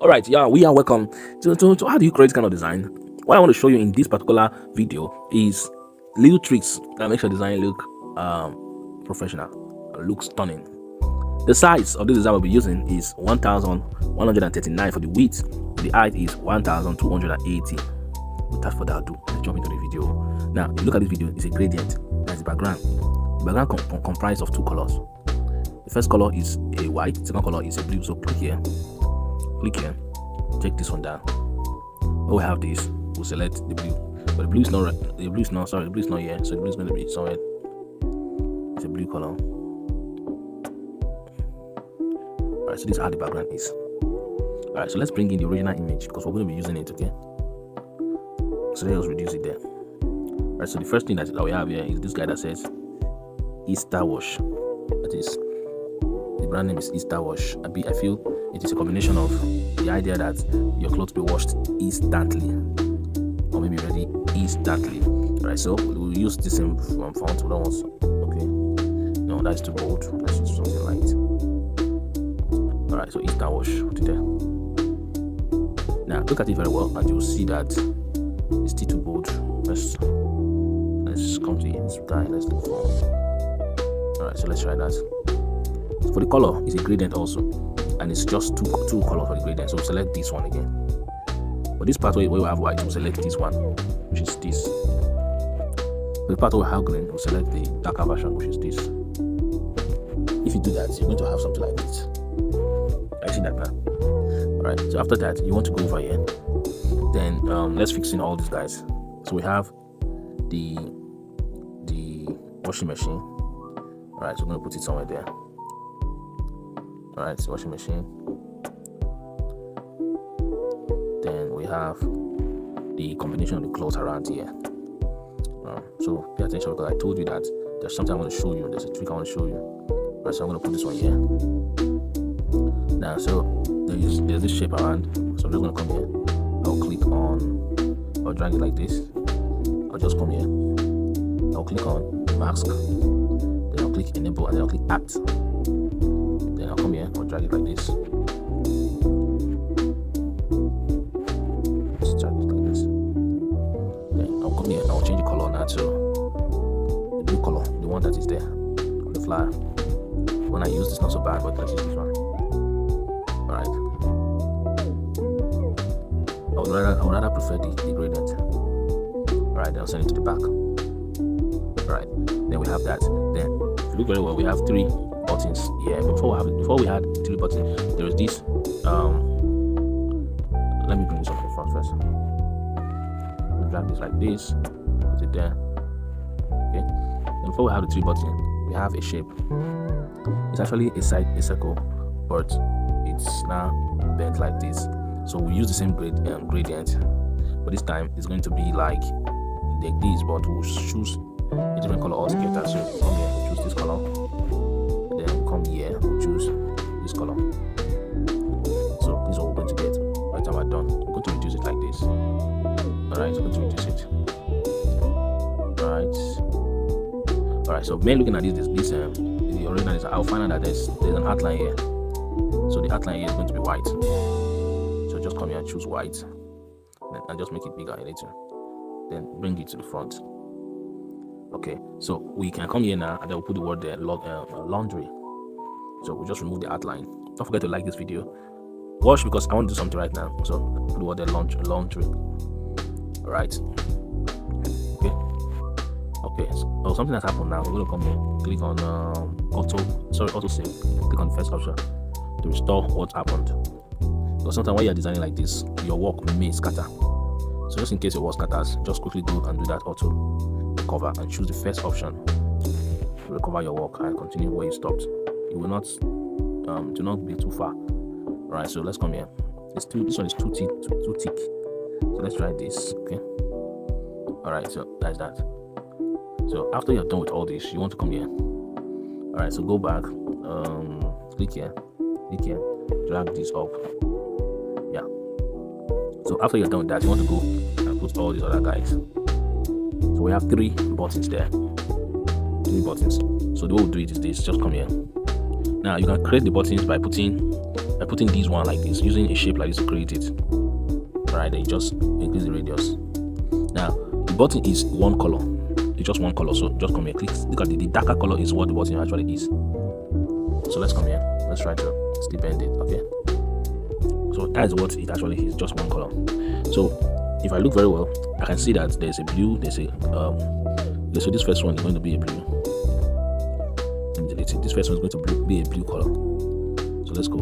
All right, yeah, we are welcome to how do you create this kind of design. What I want to show you in this particular video is little tricks that makes your design look professional, look stunning. The size of this design we'll be using is 1139 for the width. The height is 1280. Without further ado, let's jump into the video. Now, if you look at this video, it's a gradient. That's the background. The background comprised of two colors. The first color is a white, the second color is a blue. So click here, take this one down. When we have this, we'll select the blue. But the blue is not here. So the blue is going to be somewhere. It's a blue color. Alright, so this is how the background is. Alright, so let's bring in the original image because we're going to be using it, okay? So let's reduce it there. Alright, so the first thing that we have here is this guy that says Easter Wash. That is, the brand name is Easter Wash. I feel it is a combination of the idea that your clothes be washed instantly, or maybe ready instantly. Alright, so we'll use the same font. We don't want, okay? No, that's too bold. Let's use something light. Alright, so Easter Wash, put it there. Now look at it very well, and you'll see that it's still too bold. Let's come to this guy. Let's look for. Alright, so let's try that. So for the color, it's a gradient also, and it's just two colors for the gradient. So we'll select this one again. For this part where we have white, we'll select this one, which is this. For the part where we have green, we'll select the darker version, which is this. If you do that, you're going to have something like this. I see that now. Alright, so after that, you want to go over here. Then let's fix in all these guys. So we have the washing machine. Alright, so we're going to put it somewhere there. Alright, so washing machine. Then we have the combination of the clothes around here. So pay attention because I told you that there's something I want to show you. There's a trick I want to show you. Alright, so I'm going to put this one here. Now, so there's this shape around. So I'm just going to come here. I'll click on, I'll drag it like this. I'll just come here. I'll click on mask. Then I'll click enable, and then I'll click add. Then I'll come here. I'll drag it like this. Just drag it like this. Then I'll come here. I'll change the color now to the blue color, the one that is there on the flyer. When I use this, not so bad, but let's use this one. Alright. I would rather prefer the gradient. Alright, then I'll send it to the back. Alright, then we have that. Then if you look very well, we have three buttons here. Before we had three buttons, there was this. Let me bring this up in front first. We drag this like this, put it there. Okay. Then before we have the three buttons, we have a shape. It's actually a circle, but it's now bent like this. So we use the same gradient, but this time it's going to be like this, but we'll choose a different color altogether. So come here, we'll choose this color, and then come here, we'll choose this color. So this is what we're going to get by the time we're done. We're going to reduce it like this. Alright, so we're going to reduce it. Alright, so when looking at this the original is, I'll find out that there's an outline here. So the outline here is going to be white. So just come here and choose white, and just make it bigger a little. Then bring it to the front. Okay, so we can come here now, and then we'll put the word there, laundry. So we'll just remove the outline. Don't forget to like this video. Watch because I want to do something right now. So put the word there, laundry. Alright. Okay. So something has happened now. We're gonna come here, click on auto save. Click on the first option to restore what happened. Because sometimes when you're designing like this, your work may scatter. So just in case your work scatters, just quickly go and do that auto recover and choose the first option to recover your work and continue where you stopped. You will not do not be too far. Alright, so let's come here. This one is too thick. So let's try this. Okay. Alright, so that's that. So after you're done with all this, you want to come here. Alright, so go back, click here, drag this up. Yeah. So after you're done with that, you want to go and put all these other guys. So we have three buttons there. Three buttons. So the way we'll do it is this, just come here. Now you can create the buttons by putting putting this one like this, using a shape like this to create it. Right, then you just increase the radius. Now the button is one color, it's just one color, so just come here, click, look at the darker color is what the button actually is. So let's come here, let's try to still bend it. Okay, so that is what it actually is, just one color. So if I look very well, I can see that there's a blue, there's a so this first one is going to be a blue. Let me delete it. This first one is going to be a blue color. So let's go.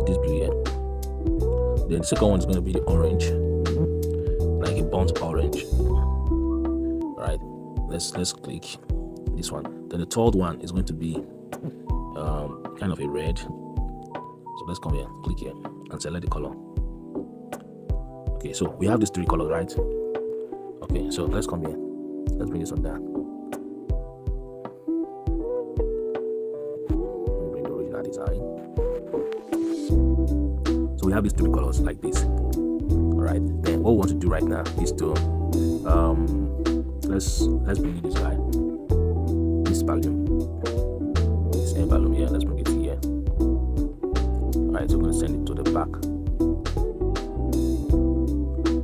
This blue here. Then the second one is going to be the orange, like a burnt orange. Right. Let's click this one. Then the third one is going to be kind of a red. So let's come here, click here, and select the color. Okay, so we have these three colors, right? Okay, so let's come here. Let's bring this one down. Bring the original design. So we have these three colors like this. Alright, then what we want to do right now is to let's bring in this guy. This balloon. This air balloon here, let's bring it here. Alright, so we're gonna send it to the back.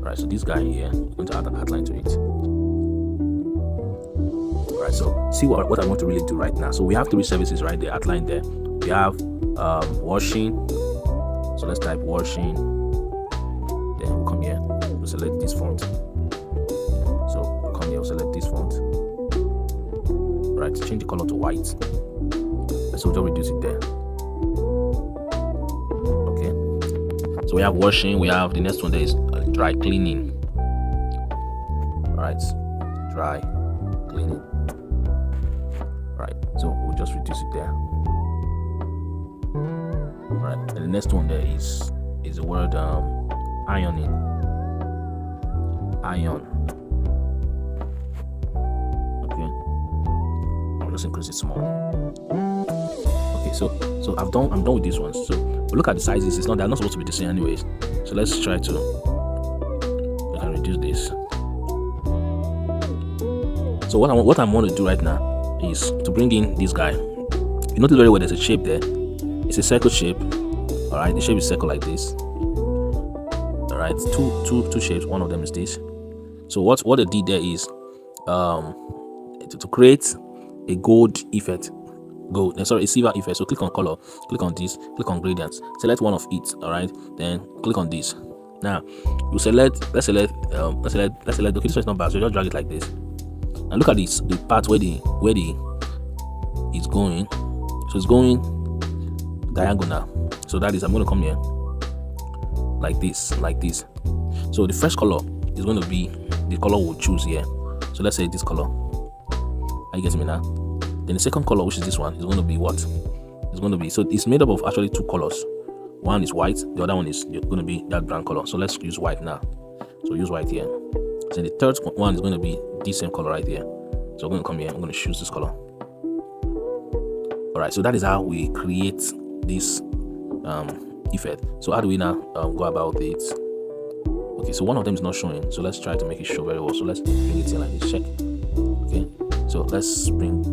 Alright, so this guy here, we're going to add an outline to it. Alright, so see what I want to really do right now. So we have three services right there, outline there. We have washing. So let's type washing. Then we'll come here, we'll select this font. So we'll come here, we'll select this font. Right, change the color to white. So we'll just reduce it there. Okay. So we have washing, we have the next one there is dry cleaning. Right, dry cleaning. Right, so we'll just reduce it there. Right, and the next one there is the word ironing. Iron. Okay, I'll just increase it small. Okay, so I'm done with these ones. So we look at the sizes. They're not supposed to be the same anyways. So let's try to reduce this. So what I want to do right now is to bring in this guy. You notice very well there's a shape there. It's a circle shape. All right, the shape is circle like this. All right, two shapes. One of them is this. So what they did there is to create a gold effect. A silver effect. So click on color, click on this, click on gradients, select one of it. All right, then click on this. Now you select let's select okay, this one is not bad, so just drag it like this. And look at this, the part where the it's going. So it's going diagonal. So that is, I'm going to come here like this. So the first color is going to be the color we'll choose here. So let's say this color. Are you getting me now? Then the second color, which is this one, is going to be what? It's going to be, so it's made up of actually two colors. One is white, the other one is going to be that brown color. So let's use white now. So use white here. So the third one is going to be this same color right here. So I'm going to come here, I'm going to choose this color. Alright, so that is how we create this effect. So how do we now go about it? Okay, so one of them is not showing, so let's try to make it show very well. So let's bring it here like this, check. Okay, so let's bring,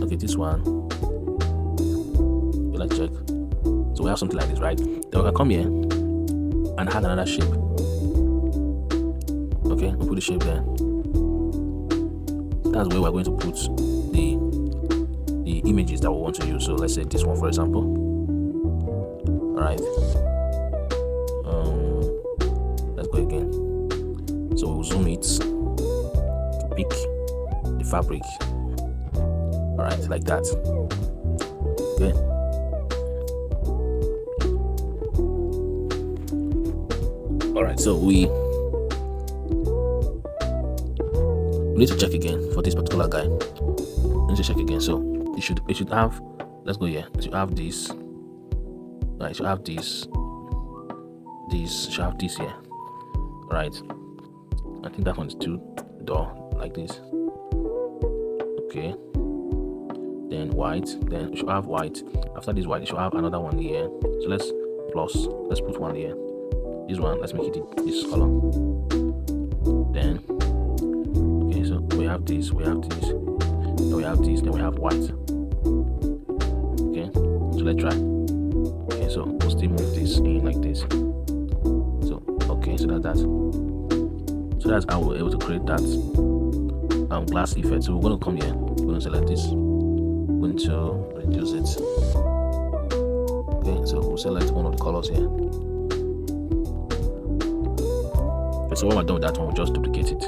okay, this one. Okay, let's check. So we have something like this, right? Then we can come here and add another shape. Okay, we'll put the shape there. That's where we're going to put the images that we want to use. So let's say this one, for example. All right. Let's go again. So we'll zoom it to pick the fabric. All right, like that. Okay. All right. So we need to check again for this particular guy. We need to check again. So it should have, let's go here. It should have this. Right, it should have this. This should have this here. Right. I think that one's too dull, like this. Okay. Then white. Then it should have white. After this white, it should have another one here. So let's put one here. This one, let's make it this color. Then okay, so we have this, then we have this, then we have white. Okay, so let's try. Okay, so still move this in like this. So okay, so that's how we're able to create that glass effect. So we're going to come here, we're going to select this, we're going to reduce it. Okay, so we'll select one of the colors here. Okay, so when we're done with that one, we'll just duplicate it.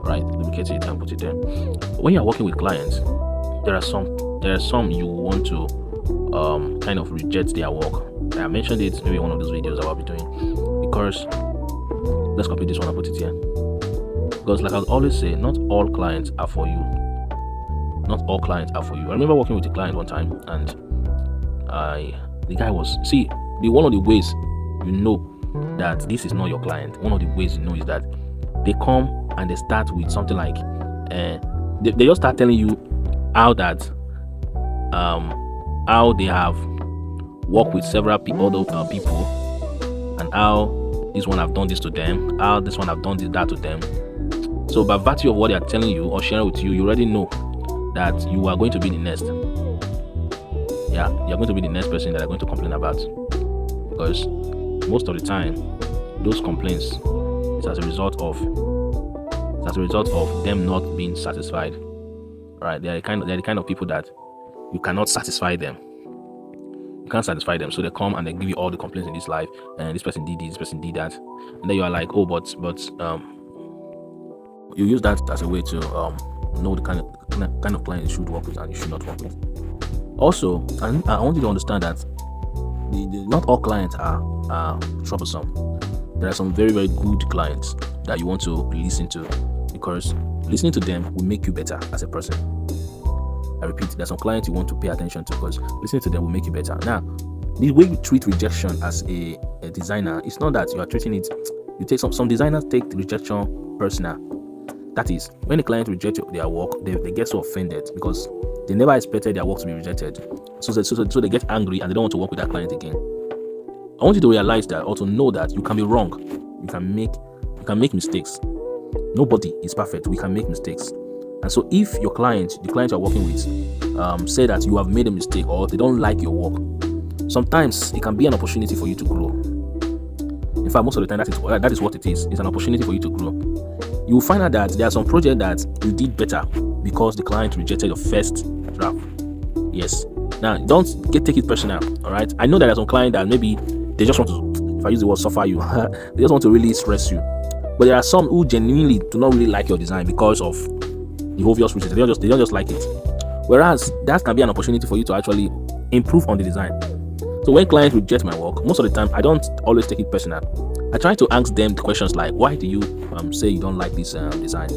Right, duplicate it and put it there. When you're working with clients, there are some you want to kind of reject their work. I mentioned it maybe in one of those videos that I'll be doing, because let's copy this one and put it here. Because like I always say, not all clients are for you. Not all clients are for you. I remember working with a client one time, and the guy was, one of the ways you know that this is not your client, one of the ways you know is that they come and they start with something like they just start telling you how that how they have worked with several other people, and how this one have done this to them, how this one have done that to them. So by virtue of what they are telling you or sharing with you, you already know that you are going to be the next. Yeah, you're going to be the next person that are going to complain about, because most of the time those complaints is as a result of them not being satisfied. Right? They're the kind of people that you cannot satisfy them. You can't satisfy them, so they come and they give you all the complaints in this life, and this person did this person did that, and then you are like, oh, but you use that as a way to know the kind of client you should work with and you should not work with. Also, and I want you to understand that not all clients are troublesome. There are some very, very good clients that you want to listen to, because listening to them will make you better as a person. I repeat, there are some clients you want to pay attention to, because listening to them will make you better. Now, the way you treat rejection as a designer, it's not that you are treating it. You take some designers take the rejection personal. That is, when a client rejects their work, they get so offended because they never expected their work to be rejected. So they get angry and they don't want to work with that client again. I want you to realize that, or to know that you can be wrong. You can make mistakes. Nobody is perfect. We can make mistakes. And so if the client you're working with, say that you have made a mistake or they don't like your work, sometimes it can be an opportunity for you to grow. In fact, most of the time that is what it is. It's an opportunity for you to grow. You will find out that there are some projects that you did better because the client rejected your first draft. Yes. Now, don't take it personal. All right. I know that there are some clients that maybe they just want to, if I use the word suffer you, they just want to really stress you. But there are some who genuinely do not really like your design because of the obvious reasons. They don't just like it. Whereas that can be an opportunity for you to actually improve on the design. So when clients reject my work, most of the time I don't always take it personal. I try to ask them the questions like, why do you say you don't like this design?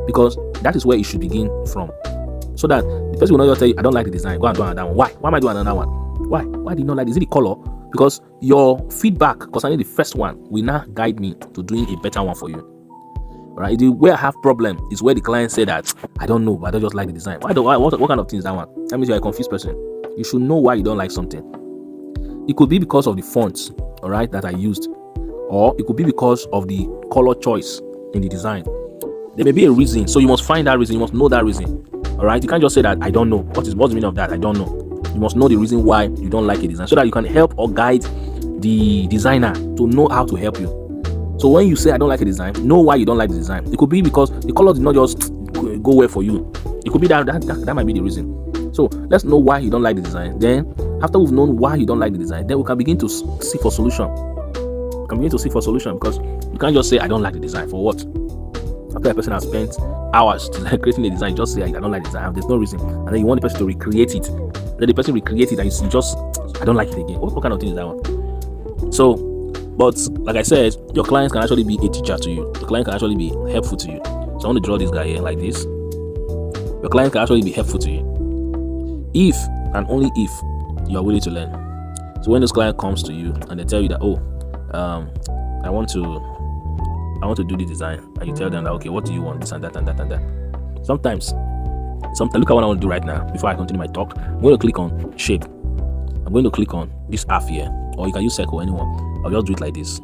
Because that is where it should begin from. So that the person will not just tell you, I don't like the design, go and do another one. Why? Why am I doing another one? Why? Why do you not like this? Is it the color? Because your feedback concerning the first one will now guide me to doing a better one for you. Right? The way I have problem is where the client said that I don't know, but I don't just like the design. What kind of thing is that one? That means you're a confused person. You should know why you don't like something. It could be because of the fonts, all right, that I used, or it could be because of the color choice in the design. There may be a reason, so you must find that reason. You must know that reason. All right, you can't just say that I don't know. What's the meaning of that? I don't know. You must know the reason why you don't like a design, so that you can help or guide the designer to know how to help you. So when you say I don't like a design, know why you don't like the design. It could be because the color did not just go well for you. It could be that might be the reason. So let's know why you don't like the design. Then after we've known why you don't like the design, then we can begin to seek for solution. Because you can't just say I don't like the design. For what? After a person has spent hours creating a design, just say I don't like the design. There's no reason, and then you want the person to recreate it. Then the person recreate it, and you just I don't like it again. What kind of thing is that one? So, but like I said, your clients can actually be a teacher to you. Your client can actually be helpful to you. So I want to draw this guy here like this. Your client can actually be helpful to you if and only if you are willing to learn. So when this client comes to you and they tell you that, oh, I want to do the design, and you tell them that, okay, what do you want, this and that and that and that. Sometimes look at what I want to do right now. Before I continue my talk, I'm going to click on shape. I'm going to click on this half here, or you can use circle, anyone. I'll just do it like this.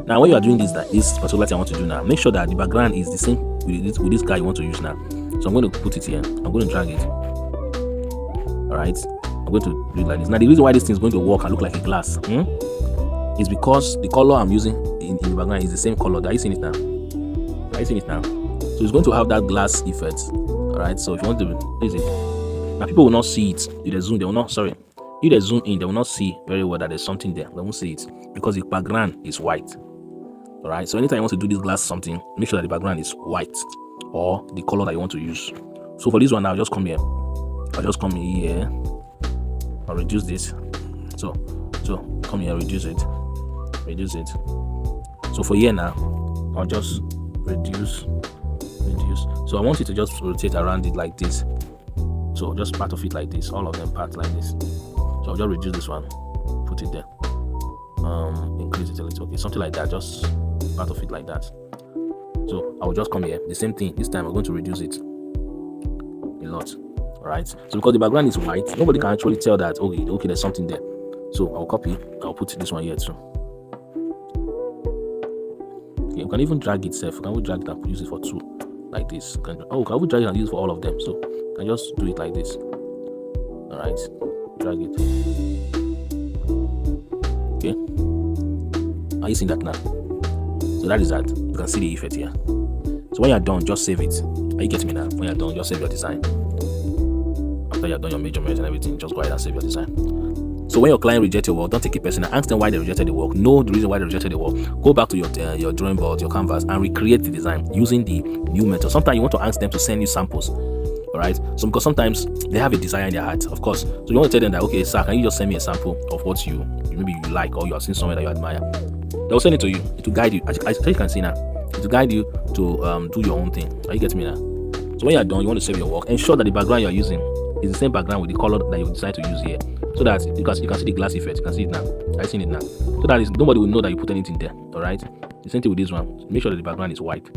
Now when you are doing this particular thing I want to do now, make sure that the background is the same with this guy you want to use now. So I'm going to put it here. I'm going to drag it. All right, I'm going to do it like this. Now the reason why this thing is going to work and look like a glass is because the color I'm using in the background is the same color. Are you seeing it now? Are you seeing it now? So it's going to have that glass effect. Alright, so if you want to use it, now people will not see it. If they zoom, they will not, sorry. If they zoom in, they will not see very well that there's something there. They won't see it because the background is white. Alright, so anytime you want to do this glass something, make sure that the background is white or the color that you want to use. So for this one, I'll just come here. I'll just come here. I'll reduce this. So come here, reduce it. So for here now, I'll just reduce. So I want you to just rotate around it like this. So just part of it like this, all of them part like this. So I'll just reduce this one, put it there, increase it a little, okay, something like that, just part of it like that. So I'll just come here, the same thing. This time I'm going to reduce it a lot. All right. So because the background is white, nobody can actually tell that okay, there's something there. So I'll copy. I'll put this one here too. Okay, you can even drag it. Can we drag it and use it for two, like this? Can we drag it and use it for all of them? So I just do it like this. All right. Drag it. Okay. Are you seeing that now? So that is that. You can see the effect here. So when you're done, just save it. Are you getting me now? When you're done, just save your design. After you've done your measurements and everything, just go ahead and save your design. So when your client rejects your work, don't take it personal. Ask them why they rejected the work. Know the reason why they rejected the work. Go back to your drawing board, your canvas, and recreate the design using the new method. Sometimes you want to ask them to send you samples. All right. So because sometimes they have a desire in their heart, of course. So you want to tell them that, okay, sir, can you just send me a sample of what you maybe you like or you have seen somewhere that you admire? They'll send it to you. It will guide you. As you can see now, it will guide you to do your own thing. Are you getting me now? So when you're done, you want to save your work. Ensure that the background you're using is the same background with the color that you decide to use here, so that you can see the glass effect. You can see it now. I've seen it now. So that nobody will know that you put anything there. All right. The same thing with this one. Make sure that the background is white.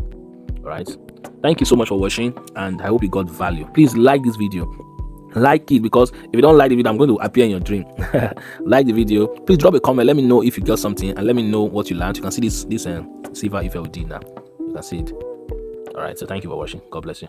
All right. Thank you so much for watching, and I hope you got value. Please like this video. Like it, because if you don't like the video, I'm going to appear in your dream. Like the video. Please drop a comment. Let me know if you got something, and let me know what you learned. You can see this silver effect we did now. You can see it. All right. So thank you for watching. God bless you.